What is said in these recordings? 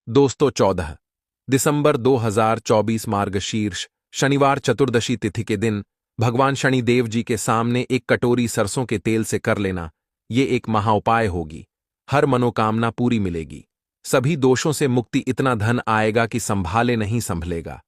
दोस्तों 14 दिसंबर 2024 मार्गशीर्ष शनिवार चतुर्दशी तिथि के दिन भगवान शनिदेव जी के सामने एक कटोरी सरसों के तेल से कर लेना, ये एक महाउपाय होगी। हर मनोकामना पूरी मिलेगी, सभी दोषों से मुक्ति, इतना धन आएगा कि संभाले नहीं संभलेगा।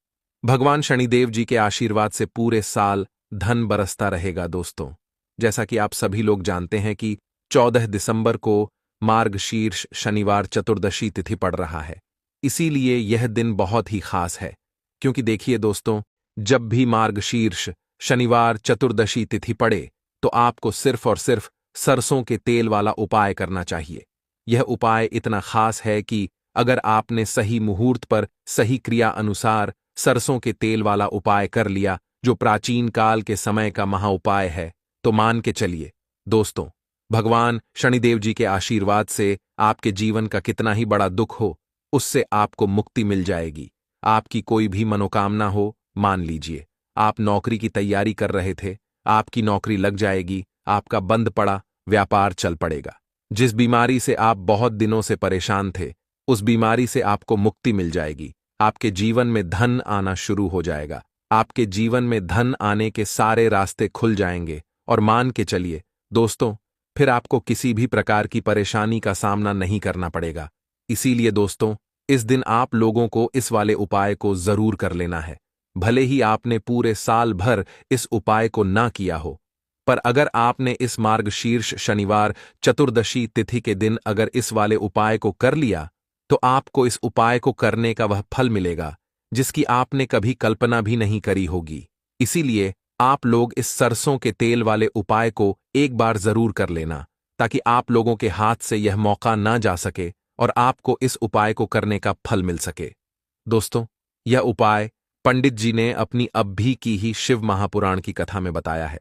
भगवान शनिदेव जी के आशीर्वाद से पूरे साल धन बरसता रहेगा। दोस्तों, जैसा कि आप सभी लोग जानते हैं कि 14 दिसंबर को मार्गशीर्ष शनिवार चतुर्दशी तिथि पड़ रहा है, इसीलिए यह दिन बहुत ही खास है। क्योंकि देखिए दोस्तों, जब भी मार्गशीर्ष शनिवार चतुर्दशी तिथि पड़े तो आपको सिर्फ और सिर्फ सरसों के तेल वाला उपाय करना चाहिए। यह उपाय इतना खास है कि अगर आपने सही मुहूर्त पर सही क्रिया अनुसार सरसों के तेल वाला उपाय कर लिया, जो प्राचीन काल के समय का महाउपाय है, तो मान के चलिए दोस्तों, भगवान शनिदेव जी के आशीर्वाद से आपके जीवन का कितना ही बड़ा दुख हो, उससे आपको मुक्ति मिल जाएगी। आपकी कोई भी मनोकामना हो, मान लीजिए आप नौकरी की तैयारी कर रहे थे, आपकी नौकरी लग जाएगी, आपका बंद पड़ा व्यापार चल पड़ेगा। जिस बीमारी से आप बहुत दिनों से परेशान थे, उस बीमारी से आपको मुक्ति मिल जाएगी। आपके जीवन में धन आना शुरू हो जाएगा, आपके जीवन में धन आने के सारे रास्ते खुल जाएंगे। और मान के चलिए दोस्तों, फिर आपको किसी भी प्रकार की परेशानी का सामना नहीं करना पड़ेगा। इसीलिए दोस्तों, इस दिन आप लोगों को इस वाले उपाय को जरूर कर लेना है। भले ही आपने पूरे साल भर इस उपाय को ना किया हो, पर अगर आपने इस मार्गशीर्ष शनिवार चतुर्दशी तिथि के दिन अगर इस वाले उपाय को कर लिया, तो आपको इस उपाय को करने का वह फल मिलेगा जिसकी आपने कभी कल्पना भी नहीं करी होगी। इसीलिए आप लोग इस सरसों के तेल वाले उपाय को एक बार जरूर कर लेना, ताकि आप लोगों के हाथ से यह मौका ना जा सके और आपको इस उपाय को करने का फल मिल सके। दोस्तों, यह उपाय पंडित जी ने अपनी अब भी की ही शिव महापुराण की कथा में बताया है,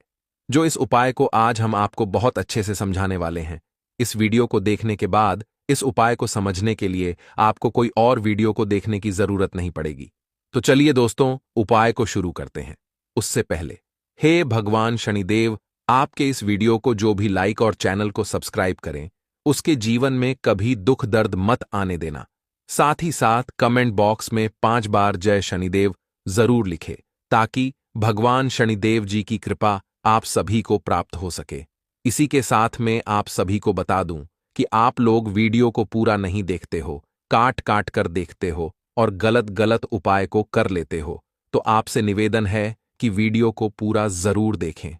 जो इस उपाय को आज हम आपको बहुत अच्छे से समझाने वाले हैं। इस वीडियो को देखने के बाद इस उपाय को समझने के लिए आपको कोई और वीडियो को देखने की जरूरत नहीं पड़ेगी। तो चलिए दोस्तों, उपाय को शुरू करते हैं। उससे पहले, हे भगवान शनिदेव, आपके इस वीडियो को जो भी लाइक और चैनल को सब्सक्राइब करें, उसके जीवन में कभी दुख दर्द मत आने देना। साथ ही साथ कमेंट बॉक्स में 5 बार जय शनिदेव जरूर लिखे, ताकि भगवान शनिदेव जी की कृपा आप सभी को प्राप्त हो सके। इसी के साथ में आप सभी को बता दूं कि आप लोग वीडियो को पूरा नहीं देखते हो, काट काट कर देखते हो और गलत गलत उपाय को कर लेते हो। तो आपसे निवेदन है कि वीडियो को पूरा जरूर देखें।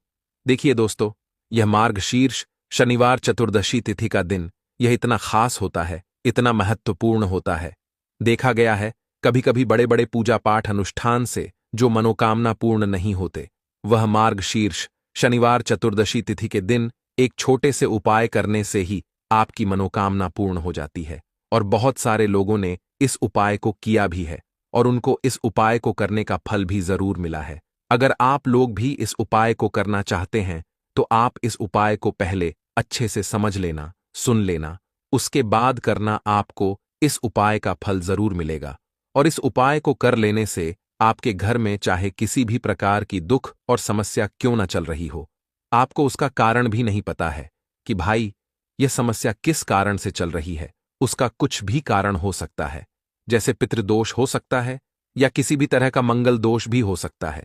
देखिए दोस्तों, यह मार्गशीर्ष शनिवार चतुर्दशी तिथि का दिन यह इतना खास होता है, इतना महत्वपूर्ण होता है। देखा गया है कभी कभी बड़े बड़े पूजा पाठ अनुष्ठान से जो मनोकामना पूर्ण नहीं होते, वह मार्गशीर्ष शनिवार चतुर्दशी तिथि के दिन एक छोटे से उपाय करने से ही आपकी मनोकामना पूर्ण हो जाती है। और बहुत सारे लोगों ने इस उपाय को किया भी है और उनको इस उपाय को करने का फल भी जरूर मिला है। अगर आप लोग भी इस उपाय को करना चाहते हैं, तो आप इस उपाय को पहले अच्छे से समझ लेना, सुन लेना, उसके बाद करना। आपको इस उपाय का फल जरूर मिलेगा। और इस उपाय को कर लेने से आपके घर में चाहे किसी भी प्रकार की दुख और समस्या क्यों न चल रही हो, आपको उसका कारण भी नहीं पता है कि भाई यह समस्या किस कारण से चल रही है। उसका कुछ भी कारण हो सकता है, जैसे पितृदोष हो सकता है या किसी भी तरह का मंगल दोष भी हो सकता है।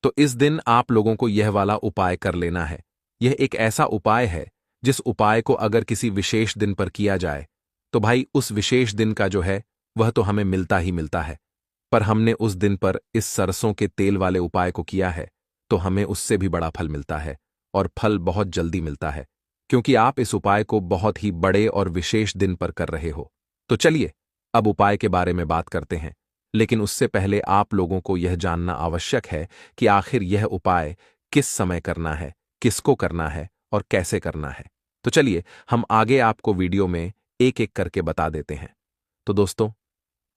तो इस दिन आप लोगों को यह वाला उपाय कर लेना है। यह एक ऐसा उपाय है जिस उपाय को अगर किसी विशेष दिन पर किया जाए, तो भाई उस विशेष दिन का जो है वह तो हमें मिलता ही मिलता है। पर हमने उस दिन पर इस सरसों के तेल वाले उपाय को किया है, तो हमें उससे भी बड़ा फल मिलता है, और फल बहुत जल्दी मिलता है, क्योंकि आप इस उपाय को बहुत ही बड़े और विशेष दिन पर कर रहे हो। तो चलिए अब उपाय के बारे में बात करते हैं। लेकिन उससे पहले आप लोगों को यह जानना आवश्यक है कि आखिर यह उपाय किस समय करना है, किसको करना है और कैसे करना है। तो चलिए हम आगे आपको वीडियो में एक एक करके बता देते हैं। तो दोस्तों,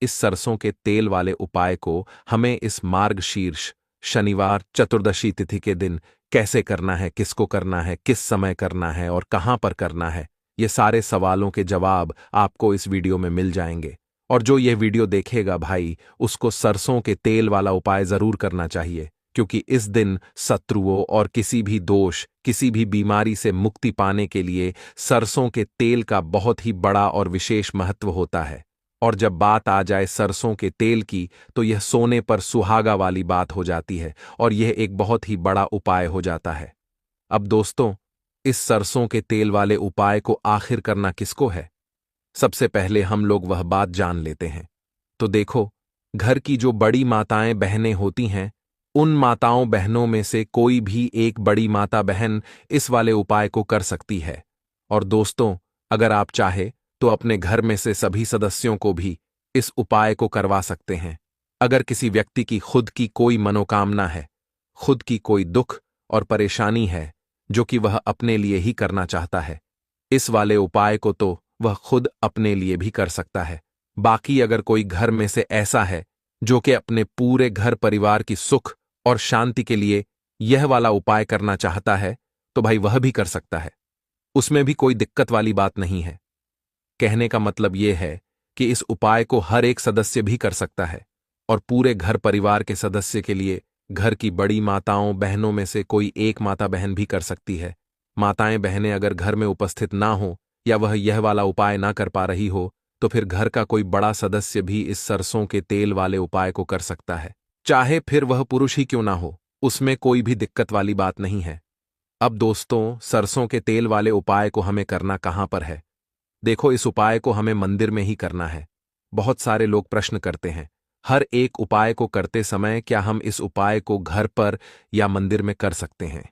इस सरसों के तेल वाले उपाय को हमें इस मार्गशीर्ष शनिवार चतुर्दशी तिथि के दिन कैसे करना है, किसको करना है, किस समय करना है और कहां पर करना है, ये सारे सवालों के जवाब आपको इस वीडियो में मिल जाएंगे। और जो यह वीडियो देखेगा भाई, उसको सरसों के तेल वाला उपाय जरूर करना चाहिए, क्योंकि इस दिन शत्रुओं और किसी भी दोष, किसी भी बीमारी से मुक्ति पाने के लिए सरसों के तेल का बहुत ही बड़ा और विशेष महत्व होता है। और जब बात आ जाए सरसों के तेल की तो यह सोने पर सुहागा वाली बात हो जाती है और यह एक बहुत ही बड़ा उपाय हो जाता है। अब दोस्तों, इस सरसों के तेल वाले उपाय को आखिर करना किसको है? सबसे पहले हम लोग वह बात जान लेते हैं। तो देखो, घर की जो बड़ी माताएं बहनें होती हैं, उन माताओं बहनों में से कोई भी एक बड़ी माता बहन इस वाले उपाय को कर सकती है। और दोस्तों, अगर आप चाहे तो अपने घर में से सभी सदस्यों को भी इस उपाय को करवा सकते हैं। अगर किसी व्यक्ति की खुद की कोई मनोकामना है, खुद की कोई दुख और परेशानी है जो कि वह अपने लिए ही करना चाहता है, इस वाले उपाय को तो वह खुद अपने लिए भी कर सकता है। बाकी अगर कोई घर में से ऐसा है जो कि अपने पूरे घर परिवार की सुख और शांति के लिए यह वाला उपाय करना चाहता है, तो भाई वह भी कर सकता है। उसमें भी कोई दिक्कत वाली बात नहीं है। कहने का मतलब यह है कि इस उपाय को हर एक सदस्य भी कर सकता है और पूरे घर परिवार के सदस्य के लिए घर की बड़ी माताओं बहनों में से कोई एक माता बहन भी कर सकती है। माताएं बहनें अगर घर में उपस्थित ना हो या वह यह वाला उपाय ना कर पा रही हो, तो फिर घर का कोई बड़ा सदस्य भी इस सरसों के तेल वाले उपाय को कर सकता है, चाहे फिर वह पुरुष ही क्यों ना हो। उसमें कोई भी दिक्कत वाली बात नहीं है। अब दोस्तों, सरसों के तेल वाले उपाय को हमें करना कहां पर है? देखो, इस उपाय को हमें मंदिर में ही करना है। बहुत सारे लोग प्रश्न करते हैं, हर एक उपाय को करते समय क्या हम इस उपाय को घर पर या मंदिर में कर सकते हैं?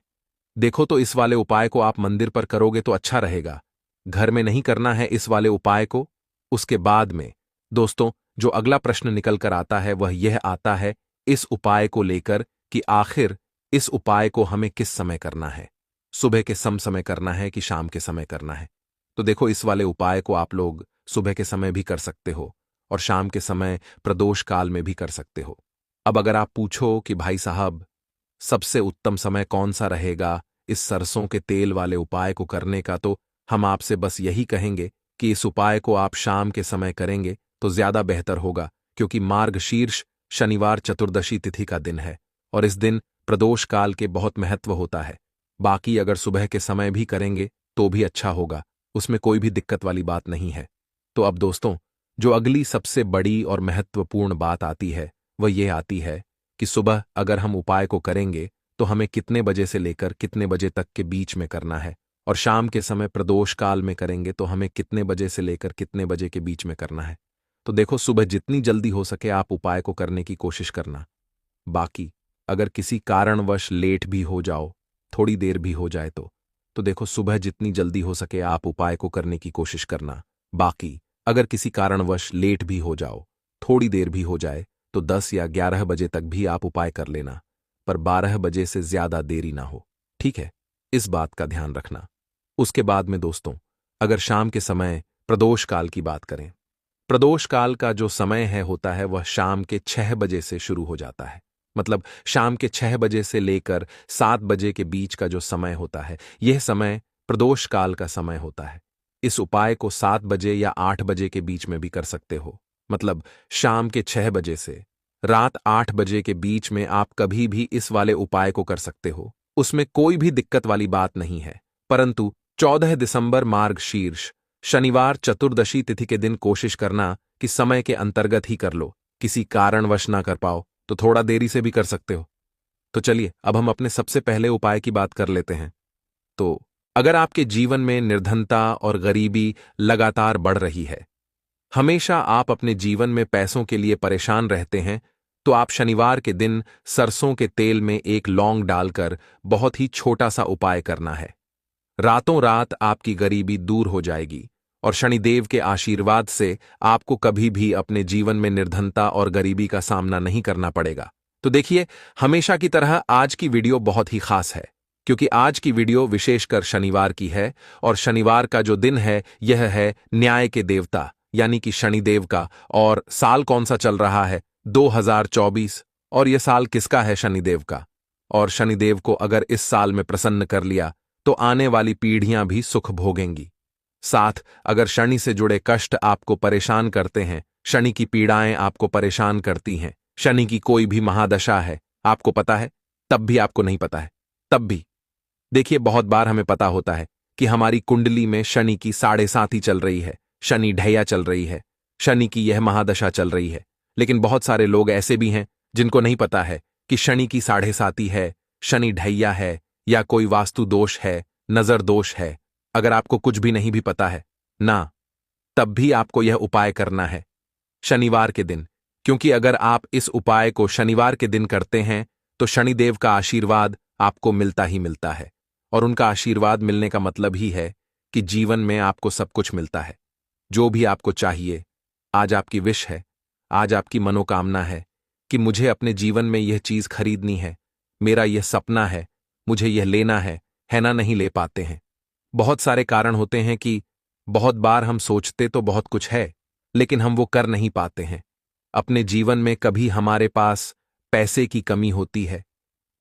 देखो, तो इस वाले उपाय को आप मंदिर पर करोगे तो अच्छा रहेगा। घर में नहीं करना है इस वाले उपाय को। उसके बाद में दोस्तों, जो अगला प्रश्न निकल कर आता है वह यह आता है इस उपाय को लेकर कि आखिर इस उपाय को हमें किस समय करना है? सुबह के समय करना है कि शाम के समय करना है? तो देखो, इस वाले उपाय को आप लोग सुबह के समय भी कर सकते हो और शाम के समय प्रदोष काल में भी कर सकते हो। अब अगर आप पूछो कि भाई साहब, सबसे उत्तम समय कौन सा रहेगा इस सरसों के तेल वाले उपाय को करने का, तो हम आपसे बस यही कहेंगे कि इस उपाय को आप शाम के समय करेंगे तो ज्यादा बेहतर होगा, क्योंकि मार्गशीर्ष शनिवार चतुर्दशी तिथि का दिन है और इस दिन प्रदोष काल के बहुत महत्व होता है। बाकी अगर सुबह के समय भी करेंगे तो भी अच्छा होगा, उसमें कोई भी दिक्कत वाली बात नहीं है। तो अब दोस्तों, जो अगली सबसे बड़ी और महत्वपूर्ण बात आती है वह यह आती है कि सुबह अगर हम उपाय को करेंगे तो हमें कितने बजे से लेकर कितने बजे तक के बीच में करना है, और शाम के समय प्रदोष काल में करेंगे तो हमें कितने बजे से लेकर कितने बजे के बीच में करना है। तो देखो, सुबह जितनी जल्दी हो सके आप उपाय को करने की कोशिश करना। बाकी अगर किसी कारणवश लेट भी हो जाओ, थोड़ी देर भी हो जाए तो देखो, सुबह जितनी जल्दी हो सके आप उपाय को करने की कोशिश करना। बाकी अगर किसी कारणवश लेट भी हो जाओ, थोड़ी देर भी हो जाए, तो 10 या 11 बजे तक भी आप उपाय कर लेना, पर 12 बजे से ज्यादा देरी ना हो। ठीक है, इस बात का ध्यान रखना। उसके बाद में दोस्तों, अगर शाम के समय प्रदोष काल की बात करें, प्रदोष काल का जो समय है होता है वह शाम के 6 बजे से शुरू हो जाता है। मतलब शाम के 6 बजे से लेकर 7 बजे के बीच का जो समय होता है, यह समय प्रदोष काल का समय होता है। इस उपाय को 7 बजे या 8 बजे के बीच में भी कर सकते हो। मतलब शाम के 6 बजे से रात 8 बजे के बीच में आप कभी भी इस वाले उपाय को कर सकते हो, उसमें कोई भी दिक्कत वाली बात नहीं है। परंतु 14 दिसंबर मार्गशीर्ष शनिवार चतुर्दशी तिथि के दिन कोशिश करना कि समय के अंतर्गत ही कर लो। किसी कारणवश ना कर पाओ तो थोड़ा देरी से भी कर सकते हो। तो चलिए, अब हम अपने सबसे पहले उपाय की बात कर लेते हैं। तो अगर आपके जीवन में निर्धनता और गरीबी लगातार बढ़ रही है, हमेशा आप अपने जीवन में पैसों के लिए परेशान रहते हैं, तो आप शनिवार के दिन सरसों के तेल में एक लौंग डालकर बहुत ही छोटा सा उपाय करना है। रातों रात आपकी गरीबी दूर हो जाएगी और शनिदेव के आशीर्वाद से आपको कभी भी अपने जीवन में निर्धनता और गरीबी का सामना नहीं करना पड़ेगा। तो देखिए, हमेशा की तरह आज की वीडियो बहुत ही खास है, क्योंकि आज की वीडियो विशेषकर शनिवार की है और शनिवार का जो दिन है यह है न्याय के देवता यानी कि शनिदेव का। और साल कौन सा चल रहा है? 2024। और यह साल किसका है? शनिदेव का। और शनिदेव को अगर इस साल में प्रसन्न कर लिया तो आने वाली पीढ़ियां भी सुख भोगेंगी। साथ अगर शनि से जुड़े कष्ट आपको परेशान करते हैं, शनि की पीड़ाएं आपको परेशान करती हैं, शनि की कोई भी महादशा है, आपको पता है तब भी आपको नहीं पता है, तब भी देखिए, बहुत बार हमें पता होता है कि हमारी कुंडली में शनि की 7.5 चल रही है, शनि ढैया चल रही है, शनि की यह महादशा चल रही है। लेकिन बहुत सारे लोग ऐसे भी हैं जिनको नहीं पता है कि शनि की 7.5 है, शनि ढैया है, या कोई वास्तु दोष है, नजर दोष है। अगर आपको कुछ भी नहीं भी पता है ना, तब भी आपको यह उपाय करना है शनिवार के दिन, क्योंकि अगर आप इस उपाय को शनिवार के दिन करते हैं तो शनिदेव का आशीर्वाद आपको मिलता ही मिलता है। और उनका आशीर्वाद मिलने का मतलब ही है कि जीवन में आपको सब कुछ मिलता है, जो भी आपको चाहिए। आज आपकी विश है, आज आपकी मनोकामना है कि मुझे अपने जीवन में यह चीज खरीदनी है, मेरा यह सपना है, मुझे यह लेना है ना, नहीं ले पाते हैं। बहुत सारे कारण होते हैं कि बहुत बार हम सोचते तो बहुत कुछ है, लेकिन हम वो कर नहीं पाते हैं। अपने जीवन में कभी हमारे पास पैसे की कमी होती है,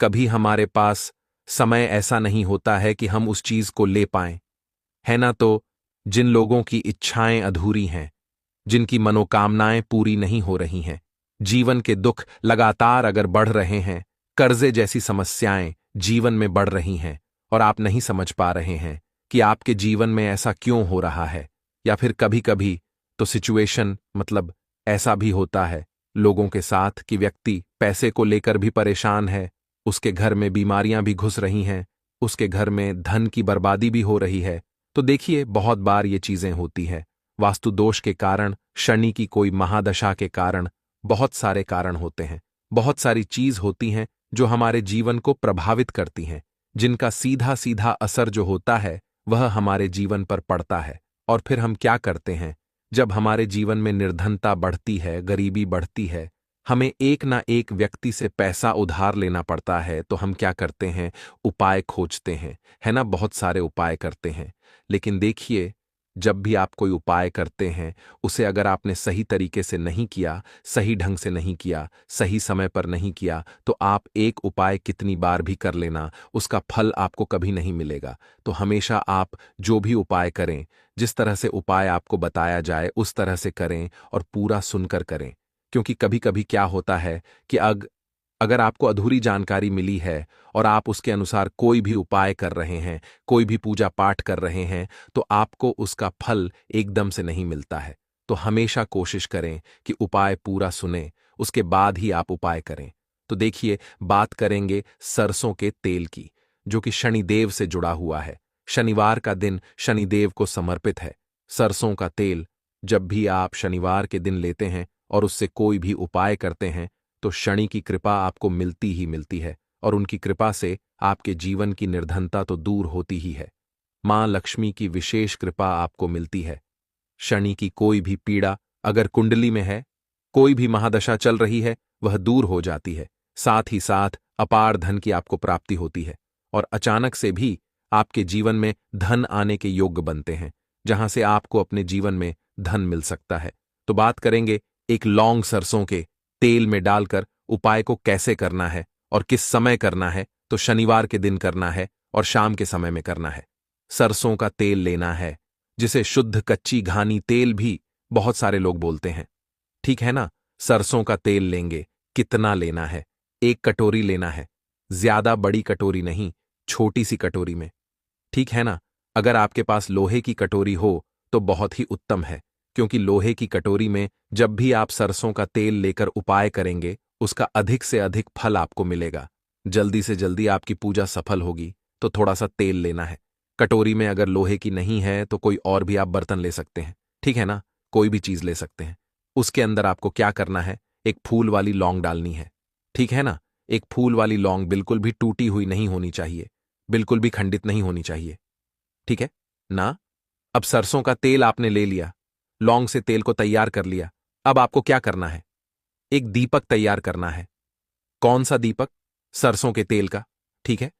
कभी हमारे पास समय ऐसा नहीं होता है कि हम उस चीज को ले पाएं, है ना। तो जिन लोगों की इच्छाएं अधूरी हैं, जिनकी मनोकामनाएं पूरी नहीं हो रही हैं, जीवन के दुख लगातार अगर बढ़ रहे हैं, कर्जे जैसी समस्याएं जीवन में बढ़ रही हैं और आप नहीं समझ पा रहे हैं कि आपके जीवन में ऐसा क्यों हो रहा है, या फिर कभी कभी तो सिचुएशन मतलब ऐसा भी होता है लोगों के साथ कि व्यक्ति पैसे को लेकर भी परेशान है, उसके घर में बीमारियां भी घुस रही हैं, उसके घर में धन की बर्बादी भी हो रही है। तो देखिए, बहुत बार ये चीजें होती हैं वास्तु दोष के कारण, शनि की कोई महादशा के कारण। बहुत सारे कारण होते हैं, बहुत सारी चीज होती हैं जो हमारे जीवन को प्रभावित करती हैं, जिनका सीधा सीधा असर जो होता है वह हमारे जीवन पर पड़ता है। और फिर हम क्या करते हैं, जब हमारे जीवन में निर्धनता बढ़ती है, गरीबी बढ़ती है, हमें एक ना एक व्यक्ति से पैसा उधार लेना पड़ता है, तो हम क्या करते हैं, उपाय खोजते हैं, है ना। बहुत सारे उपाय करते हैं, लेकिन देखिए, जब भी आप कोई उपाय करते हैं, उसे अगर आपने सही तरीके से नहीं किया, सही ढंग से नहीं किया, सही समय पर नहीं किया, तो आप एक उपाय कितनी बार भी कर लेना, उसका फल आपको कभी नहीं मिलेगा। तो हमेशा आप जो भी उपाय करें, जिस तरह से उपाय आपको बताया जाए उस तरह से करें और पूरा सुनकर करें। क्योंकि कभी कभी क्या होता है कि अगर आपको अधूरी जानकारी मिली है और आप उसके अनुसार कोई भी उपाय कर रहे हैं, कोई भी पूजा पाठ कर रहे हैं, तो आपको उसका फल एकदम से नहीं मिलता है। तो हमेशा कोशिश करें कि उपाय पूरा सुने, उसके बाद ही आप उपाय करें। तो देखिए, बात करेंगे सरसों के तेल की, जो कि शनिदेव से जुड़ा हुआ है। शनिवार का दिन शनिदेव को समर्पित है। सरसों का तेल जब भी आप शनिवार के दिन लेते हैं और उससे कोई भी उपाय करते हैं, तो शनि की कृपा आपको मिलती ही मिलती है, और उनकी कृपा से आपके जीवन की निर्धनता तो दूर होती ही है। मां लक्ष्मी की विशेष कृपा आपको मिलती है। शनि की कोई भी पीड़ा अगर कुंडली में है, कोई भी महादशा चल रही है, वह दूर हो जाती है। साथ ही साथ अपार धन की आपको प्राप्ति होती है, और अचानक से भी आपके जीवन में धन आने के योग्य बनते हैं, जहां से आपको अपने जीवन में धन मिल सकता है। तो बात करेंगे एक लौंग सरसों के तेल में डालकर उपाय को कैसे करना है और किस समय करना है। तो शनिवार के दिन करना है और शाम के समय में करना है। सरसों का तेल लेना है, जिसे शुद्ध कच्ची घानी तेल भी बहुत सारे लोग बोलते हैं, ठीक है ना। सरसों का तेल लेंगे, कितना लेना है, 1 कटोरी लेना है, ज्यादा बड़ी कटोरी नहीं, छोटी सी कटोरी में, ठीक है ना। अगर आपके पास लोहे की कटोरी हो तो बहुत ही उत्तम है, क्योंकि लोहे की कटोरी में जब भी आप सरसों का तेल लेकर उपाय करेंगे, उसका अधिक से अधिक फल आपको मिलेगा, जल्दी से जल्दी आपकी पूजा सफल होगी। तो थोड़ा सा तेल लेना है। कटोरी में अगर लोहे की नहीं है तो कोई और भी आप बर्तन ले सकते हैं, ठीक है ना, कोई भी चीज ले सकते हैं। उसके अंदर आपको क्या करना है, एक फूल वाली लौंग डालनी है, ठीक है ना। एक फूल वाली लौंग बिल्कुल भी टूटी हुई नहीं होनी चाहिए, बिल्कुल भी खंडित नहीं होनी चाहिए, ठीक है ना। अब सरसों का तेल आपने ले लिया, लौंग से तेल को तैयार कर लिया। अब आपको क्या करना है, एक दीपक तैयार करना है। कौन सा दीपक, सरसों के तेल का, ठीक है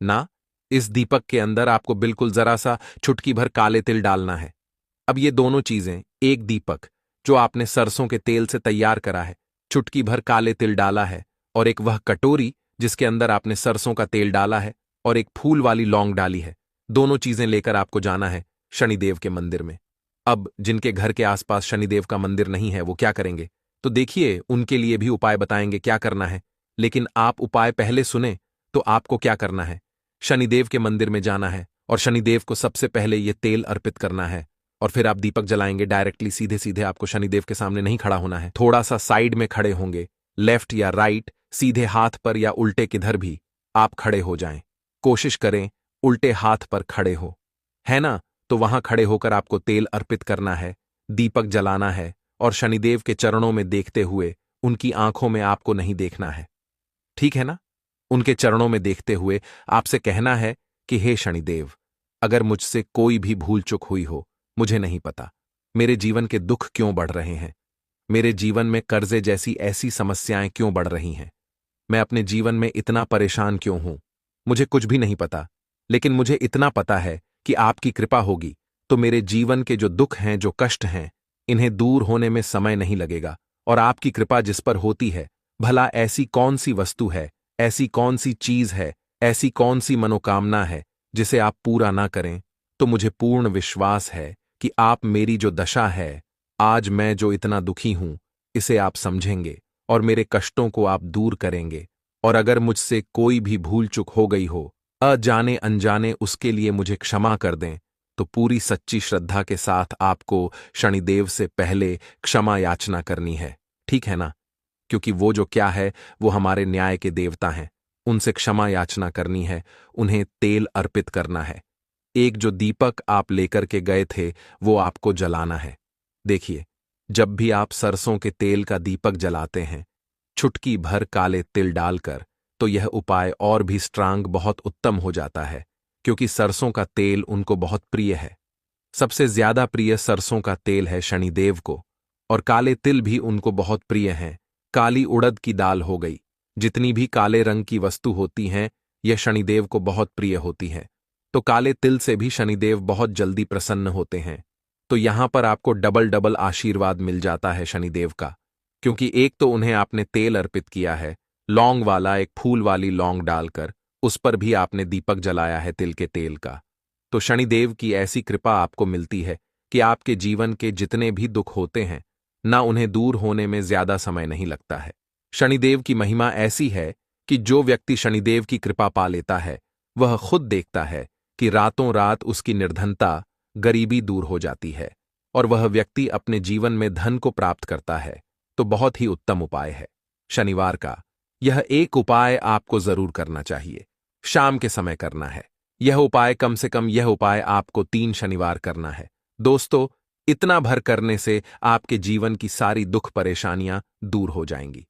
ना। इस दीपक के अंदर आपको बिल्कुल जरा सा चुटकी भर काले तिल डालना है। अब ये दोनों चीजें, एक दीपक जो आपने सरसों के तेल से तैयार करा है, चुटकी भर काले तिल डाला है, और एक वह कटोरी जिसके अंदर आपने सरसों का तेल डाला है और एक फूल वाली लौंग डाली है, दोनों चीजें लेकर आपको जाना है शनिदेव के मंदिर में। अब जिनके घर के आसपास शनिदेव का मंदिर नहीं है वो क्या करेंगे, तो देखिए, उनके लिए भी उपाय बताएंगे क्या करना है। लेकिन आप उपाय पहले सुने तो आपको क्या करना है, शनिदेव के मंदिर में जाना है और शनिदेव को सबसे पहले ये तेल अर्पित करना है। और फिर आप दीपक जलाएंगे। डायरेक्टली सीधे सीधे आपको शनिदेव के सामने नहीं खड़ा होना है, थोड़ा सा साइड में खड़े होंगे, लेफ्ट या राइट, सीधे हाथ पर या उल्टे किधर भी आप खड़े हो जाएं। कोशिश करें उल्टे हाथ पर खड़े हो, है ना? तो वहां खड़े होकर आपको तेल अर्पित करना है, दीपक जलाना है और शनिदेव के चरणों में देखते हुए, उनकी आंखों में आपको नहीं देखना है, ठीक है ना? उनके चरणों में देखते हुए आपसे कहना है कि हे शनिदेव, अगर मुझसे कोई भी भूल चूक हुई हो, मुझे नहीं पता। मेरे जीवन के दुख क्यों बढ़ रहे हैं? मेरे जीवन में कर्जे जैसी ऐसी समस्याएं क्यों बढ़ रही हैं? मैं अपने जीवन में इतना परेशान क्यों हूं? मुझे कुछ भी नहीं पता, लेकिन मुझे इतना पता है कि आपकी कृपा होगी तो मेरे जीवन के जो दुख हैं, जो कष्ट हैं, इन्हें दूर होने में समय नहीं लगेगा। और आपकी कृपा जिस पर होती है, भला ऐसी कौन सी वस्तु है, ऐसी कौन सी चीज है, ऐसी कौन सी मनोकामना है जिसे आप पूरा ना करें? तो मुझे पूर्ण विश्वास है कि आप मेरी जो दशा है, आज मैं जो इतना दुखी हूं, इसे आप समझेंगे और मेरे कष्टों को आप दूर करेंगे। और अगर मुझसे कोई भी भूल चूक हो गई हो, अजाने अनजाने, उसके लिए मुझे क्षमा कर दें। तो पूरी सच्ची श्रद्धा के साथ आपको शनिदेव से पहले क्षमा याचना करनी है, ठीक है ना? क्योंकि वो जो क्या है, वो हमारे न्याय के देवता हैं। उनसे क्षमा याचना करनी है, उन्हें तेल अर्पित करना है। एक जो दीपक आप लेकर के गए थे, वो आपको जलाना है। देखिए, जब भी आप सरसों के तेल का दीपक जलाते हैं, चुटकी भर काले तिल डालकर, तो यह उपाय और भी स्ट्रांग, बहुत उत्तम हो जाता है, क्योंकि सरसों का तेल उनको बहुत प्रिय है। सबसे ज्यादा प्रिय सरसों का तेल है शनिदेव को, और काले तिल भी उनको बहुत प्रिय हैं। काली उड़द की दाल हो गई, जितनी भी काले रंग की वस्तु होती हैं, यह शनिदेव को बहुत प्रिय होती हैं। तो काले तिल से भी शनिदेव बहुत जल्दी प्रसन्न होते हैं। तो यहां पर आपको डबल डबल आशीर्वाद मिल जाता है शनिदेव का, क्योंकि एक तो उन्हें आपने तेल अर्पित किया है, लौंग वाला, एक फूल वाली लौंग डालकर, उस पर भी आपने दीपक जलाया है तिल के तेल का। तो शनिदेव की ऐसी कृपा आपको मिलती है कि आपके जीवन के जितने भी दुख होते हैं ना, उन्हें दूर होने में ज्यादा समय नहीं लगता है। शनिदेव की महिमा ऐसी है कि जो व्यक्ति शनिदेव की कृपा पा लेता है, वह खुद देखता है कि रातों रात उसकी निर्धनता, गरीबी दूर हो जाती है और वह व्यक्ति अपने जीवन में धन को प्राप्त करता है। तो बहुत ही उत्तम उपाय है शनिवार का। यह एक उपाय आपको जरूर करना चाहिए, शाम के समय करना है। यह उपाय कम से कम, यह उपाय आपको 3 शनिवार करना है। दोस्तों, इतना भर करने से आपके जीवन की सारी दुख परेशानियां दूर हो जाएंगी।